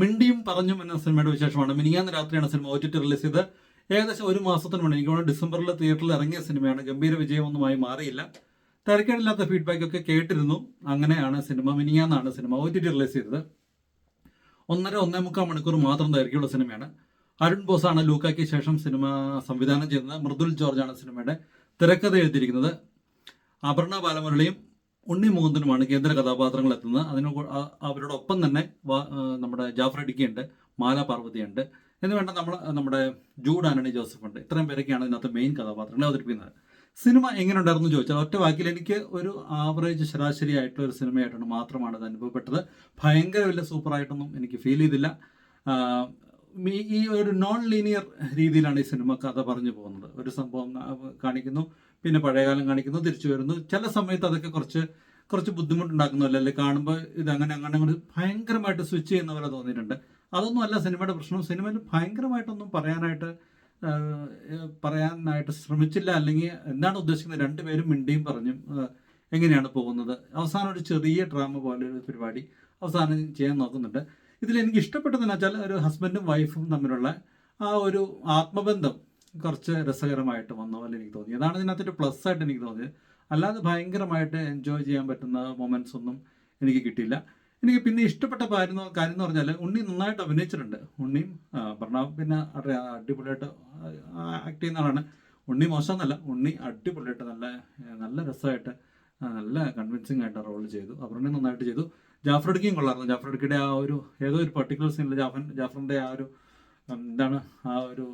മിണ്ടിയും പറഞ്ഞും എന്ന സിനിമയുടെ വിശേഷമാണ്. മിനിഞ്ഞാന്ന് രാത്രിയാണ് സിനിമ OTT റിലീസ് ചെയ്ത്. ഏകദേശം ഒരു മാസത്തിന് മുന്നേ, എനിക്ക് തോന്നുന്നു ഡിസംബറിൽ തിയേറ്ററിൽ ഇറങ്ങിയ സിനിമയാണ്. ഗംഭീര വിജയമൊന്നുമായി മാറിയില്ല. തിരക്കേടില്ലാത്ത ഫീഡ്ബാക്ക് ഒക്കെ കേട്ടിരുന്നു. അങ്ങനെയാണ് സിനിമ മിനിഞ്ഞാന്നാണ് സിനിമ OTT റിലീസ് ചെയ്തത്. 1.5 മണിക്കൂർ മാത്രം ദൈർഘ്യമുള്ള സിനിമയാണ്. അരുൺ ബോസാണ് ലൂക്കായ്ക്ക് ശേഷം സിനിമ സംവിധാനം ചെയ്യുന്നത്. മൃദുൽ ജോർജാണ് സിനിമയുടെ തിരക്കഥ എഴുതിയിരിക്കുന്നത്. അപർണ ബാലമുരളിയും ഉണ്ണി മുകുന്ദനുമാണ് കേന്ദ്ര കഥാപാത്രങ്ങൾ എത്തുന്നത്. അവരോടൊപ്പം തന്നെ നമ്മുടെ ജാഫർ ഇടുക്കിയുണ്ട്, മാല പാർവതിയുണ്ട് എന്ന് വേണ്ട നമ്മുടെ ജൂഡ് ആന്റണി ജോസഫ് ഉണ്ട്. ഇത്രയും പേരൊക്കെയാണ് ഇതിനകത്ത് മെയിൻ കഥാപാത്രങ്ങളെ അവതരിപ്പിക്കുന്നത്. സിനിമ എങ്ങനെ ഉണ്ടായിരുന്നു ചോദിച്ചാൽ ഒറ്റ വാക്കിൽ എനിക്ക് ഒരു ആവറേജ് ശരാശരി ആയിട്ടുള്ള ഒരു സിനിമയായിട്ടാണ് മാത്രമാണ് ഇത് അനുഭവപ്പെട്ടത്. ഭയങ്കര വലിയ സൂപ്പറായിട്ടൊന്നും എനിക്ക് ഫീൽ ചെയ്തില്ല. ഈ ഒരു നോൺ ലീനിയർ രീതിയിലാണ് ഈ സിനിമ കഥ പറഞ്ഞു പോകുന്നത്. ഒരു സംഭവം കാണിക്കുന്നു, പിന്നെ പഴയകാലം കാണിക്കുന്നു, തിരിച്ചു വരുന്നു. ചില സമയത്ത് അതൊക്കെ കുറച്ച് ബുദ്ധിമുട്ടുണ്ടാക്കുന്നതല്ല, അല്ലെങ്കിൽ കാണുമ്പോൾ അങ്ങനെ ഭയങ്കരമായിട്ട് സ്വിച്ച് ചെയ്യുന്ന പോലെ തോന്നിയിട്ടുണ്ട്. അതൊന്നും അല്ല സിനിമയുടെ പ്രശ്നം. സിനിമയിൽ ഭയങ്കരമായിട്ടൊന്നും പറയാനായിട്ട് ശ്രമിച്ചില്ല. അല്ലെങ്കിൽ എന്താണ് ഉദ്ദേശിക്കുന്നത്, രണ്ടുപേരും മിണ്ടിയും പറഞ്ഞും എങ്ങനെയാണ് പോകുന്നത്. അവസാനം ഒരു ചെറിയ ഡ്രാമ പോലെ ഒരു പരിപാടി അവസാനം ചെയ്യാൻ നോക്കുന്നുണ്ട്. ഇതിൽ എനിക്ക് ഇഷ്ടപ്പെട്ടതെന്ന് വെച്ചാൽ ഒരു ഹസ്ബൻഡും വൈഫും തമ്മിലുള്ള ആ ഒരു ആത്മബന്ധം കുറച്ച് രസകരമായിട്ട് വന്ന പോലെ എനിക്ക് തോന്നി. അതാണ് ഇതിനകത്തൊരു പ്ലസ് ആയിട്ട് എനിക്ക് തോന്നിയത്. അല്ലാതെ ഭയങ്കരമായിട്ട് എൻജോയ് ചെയ്യാൻ പറ്റുന്ന മൊമെന്റ്സ് ഒന്നും എനിക്ക് കിട്ടിയില്ല. എനിക്ക് പിന്നെ ഇഷ്ടപ്പെട്ട കാര്യം എന്ന് പറഞ്ഞാൽ ഉണ്ണി നന്നായിട്ട് അഭിനയിച്ചിട്ടുണ്ട്. ഉണ്ണിയും പ്രണവ് പിന്നെ അടിപൊളിയായിട്ട് ആക്ട് ചെയ്യുന്ന ആളാണ്. ഉണ്ണി മോശമെന്നല്ല, ഉണ്ണി അടിപൊളിയായിട്ട് നല്ല രസമായിട്ട് നല്ല കൺവിൻസിങ് ആയിട്ട് റോൾ ചെയ്തു. അപർണ നന്നായിട്ട് ചെയ്തു. ജാഫർ ഇടുക്കിയും കൊള്ളായിരുന്നു. ജാഫർ ഇടുക്കിയുടെ ആ ഒരു ഏതോ ഒരു പർട്ടിക്കുലർ സീനിൽ ജാഫറിന്റെ ആ ഒരു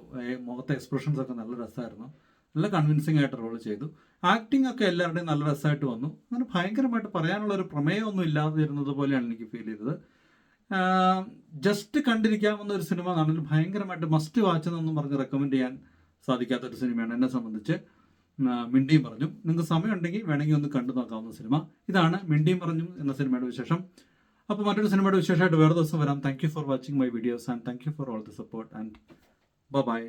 മുഖത്തെ എക്സ്പ്രഷൻസ് ഒക്കെ നല്ല രസമായിരുന്നു. നല്ല കൺവിൻസിങ് ആയിട്ട് റോൾ ചെയ്തു. ആക്ടിങ് ഒക്കെ എല്ലാവരുടെയും നല്ല രസമായിട്ട് വന്നു. അങ്ങനെ ഭയങ്കരമായിട്ട് പറയാനുള്ള ഒരു പ്രമേയമൊന്നും ഇല്ലാതിരുന്നത് പോലെയാണ് എനിക്ക് ഫീൽ ചെയ്തത്. ജസ്റ്റ് കണ്ടിരിക്കാവുന്ന ഒരു സിനിമ ആണെങ്കിലും ഭയങ്കരമായിട്ട് മസ്റ്റ് വാച്ച് എന്നൊന്നും പറഞ്ഞ് റെക്കമെൻഡ് ചെയ്യാൻ സാധിക്കാത്ത ഒരു സിനിമയാണ് എന്നെ സംബന്ധിച്ച്. മിണ്ടിയും പറഞ്ഞും നിങ്ങൾക്ക് സമയമുണ്ടെങ്കിൽ വേണമെങ്കിൽ ഒന്ന് കണ്ടു നോക്കാവുന്ന സിനിമ. ഇതാണ് മിണ്ടിയും പറഞ്ഞും എന്ന സിനിമയുടെ വിശേഷം. അപ്പോൾ മറ്റൊരു സിനിമയുടെ വിശേഷമായിട്ട് വേറെ ദിവസം വരാം. Thank you for watching my videos and thank you for all the support and by.